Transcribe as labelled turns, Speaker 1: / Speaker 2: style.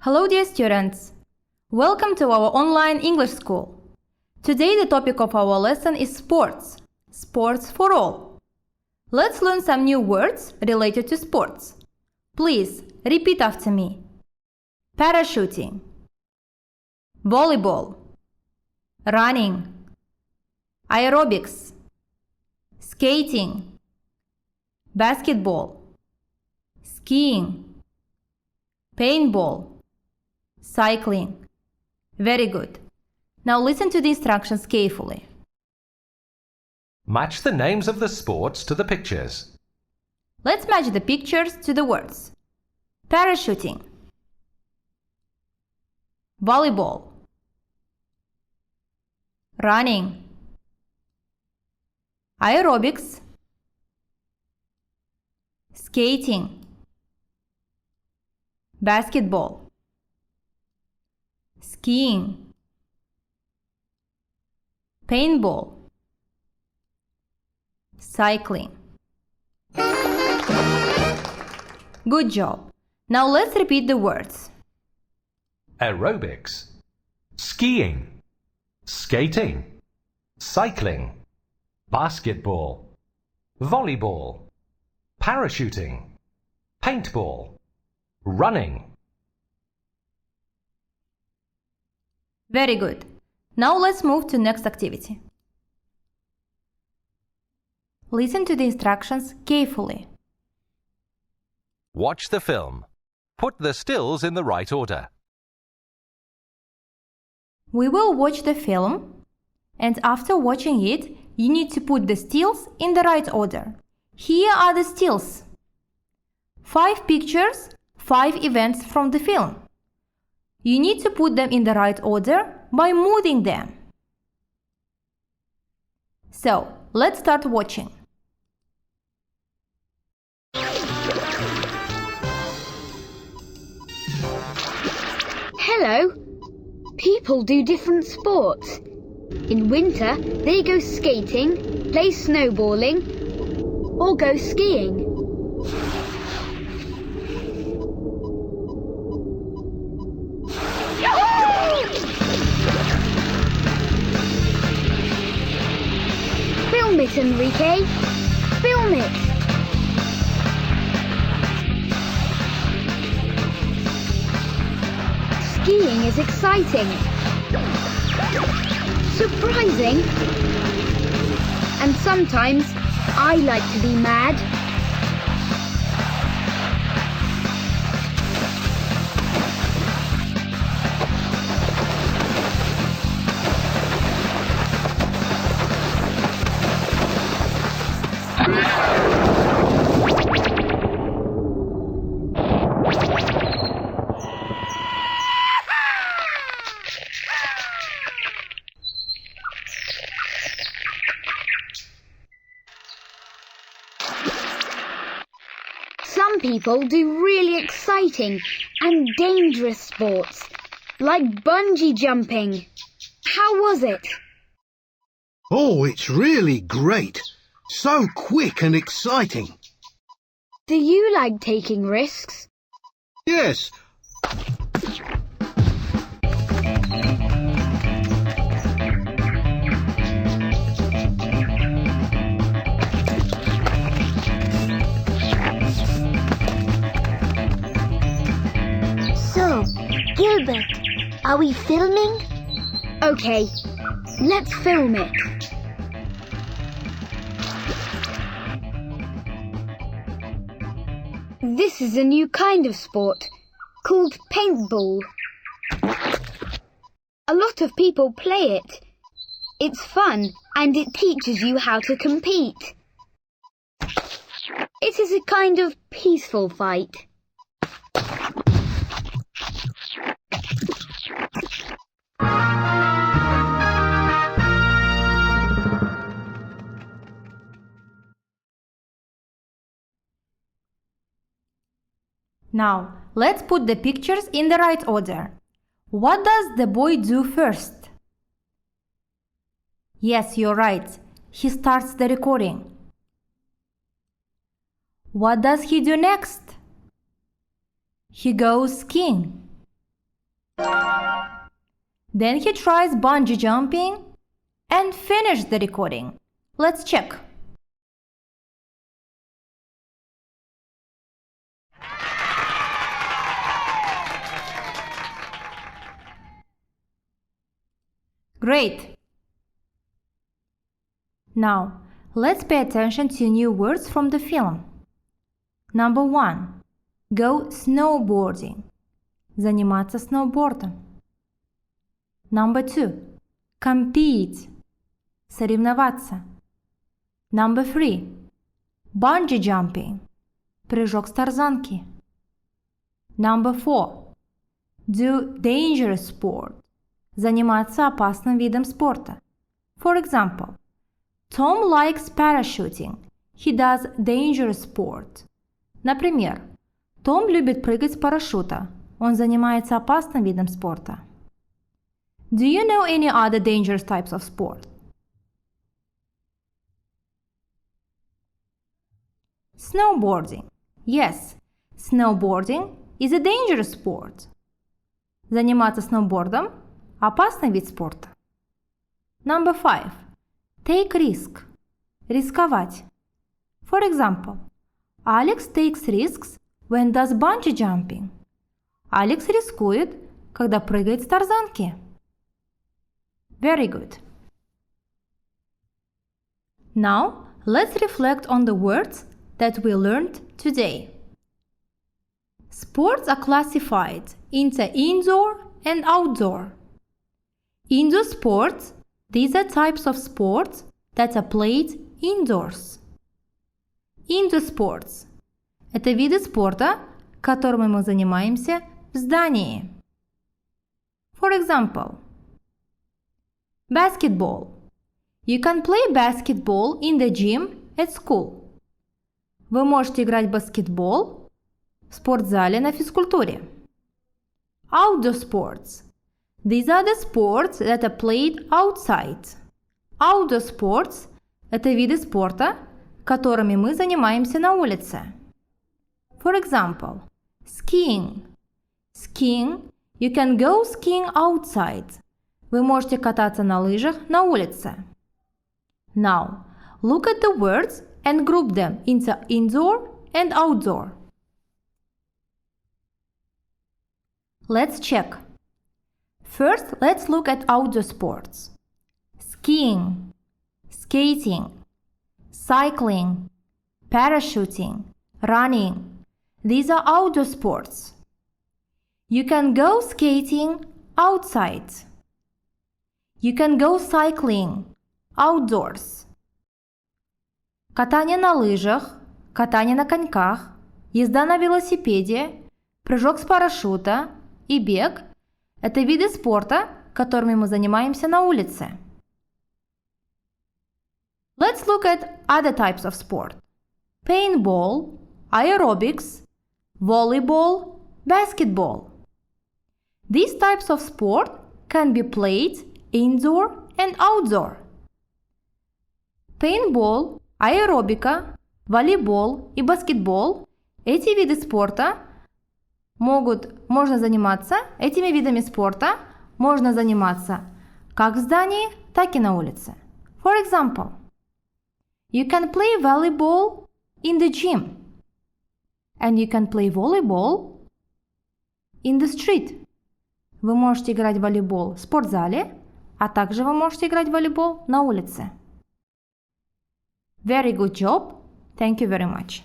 Speaker 1: Hello dear students! Welcome to our online English school. Today the topic of our lesson is sports. Sports for all. Let's learn some new words related to sports. Please repeat after me. Parachuting, volleyball, running, aerobics, skating, basketball, skiing, paintball, cycling. Very good. Now listen to the instructions carefully.
Speaker 2: Match the names of the sports to the pictures.
Speaker 1: Let's match the pictures to the words. Parachuting, volleyball, running, aerobics, skating, basketball, skiing, paintball, cycling. Good job. Now let's repeat the words.
Speaker 2: Aerobics, skiing, skating, cycling, basketball, volleyball, parachuting, paintball, running.
Speaker 1: Very good. Now let's move to next activity. Listen to the instructions carefully.
Speaker 2: Watch the film. Put the stills in the right order.
Speaker 1: We will watch the film, and after watching it, you need to put the stills in the right order. Here are the stills. 5 pictures, 5 events from the film. You need to put them in the right order by moving them. So, let's start watching.
Speaker 3: Hello. People do different sports. In winter, they go skating, play snowballing, or go skiing. Film it, Enrique. Film it. Skiing is exciting, surprising, and sometimes I like to be mad. Some people do really exciting and dangerous sports, like bungee jumping. How was it?
Speaker 4: Oh, it's really great. So quick and exciting.
Speaker 3: Do you like taking risks?
Speaker 4: Yes.
Speaker 5: So, Gilbert, are we filming?
Speaker 3: Okay, let's film it. This is a new kind of sport called paintball. A lot of people play it. It's fun and it teaches you how to compete. It is a kind of peaceful fight.
Speaker 1: Now, let's put the pictures in the right order. What does the boy do first? Yes, you're right. He starts the recording. What does he do next? He goes skiing. Then he tries bungee jumping and finish the recording. Let's check. Great! Now, let's pay attention to new words from the film. Number 1. Go snowboarding. Заниматься сноубордом. Number 2. Compete. Соревноваться. Number 3. Bungee jumping. Прыжок с тарзанки. Number 4. Do dangerous sport. Заниматься опасным видом спорта. For example, Tom likes parachuting. He does dangerous sport. Например, Том любит прыгать с парашюта. Он занимается опасным видом спорта. Do you know any other dangerous types of sport? Snowboarding. Yes, snowboarding is a dangerous sport. Заниматься сноубордом – опасный вид спорта. Number 5. Take risk. Рисковать. For example, Alex takes risks when does bungee jumping. Алекс рискует, когда прыгает с тарзанки. Very good. Now, let's reflect on the words that we learned today. Sports are classified into indoor and outdoor. Indoor sports, these are types of sports that are played indoors. Indoor sports – это виды спорта, которыми мы занимаемся в здании. For example, basketball. You can play basketball in the gym at school. Вы можете играть в баскетбол в спортзале на физкультуре. Outdoor sports. These are the sports that are played outside. Outdoor sports – это виды спорта, которыми мы занимаемся на улице. For example, skiing. Skiing – you can go skiing outside. Вы можете кататься на лыжах на улице. Now, look at the words and group them into indoor and outdoor. Let's check. First, let's look at outdoor sports. Skiing, skating, cycling, parachuting, running. These are outdoor sports. You can go skating outside. You can go cycling outdoors. Катание на лыжах, катание на коньках, езда на велосипеде, прыжок с парашюта и бег – это виды спорта, которыми мы занимаемся на улице. Let's look at other types of sport. Paintball, aerobics, volleyball, basketball. These types of sport can be played indoor and outdoor. Paintball, аэробика, волейбол и баскетбол – эти виды спорта можно заниматься этими видами спорта можно заниматься как в здании, так и на улице. For example, you can play volleyball in the gym, and you can play volleyball in the street. Вы можете играть в волейбол в спортзале, а также вы можете играть в волейбол на улице. Very good job. Thank you very much.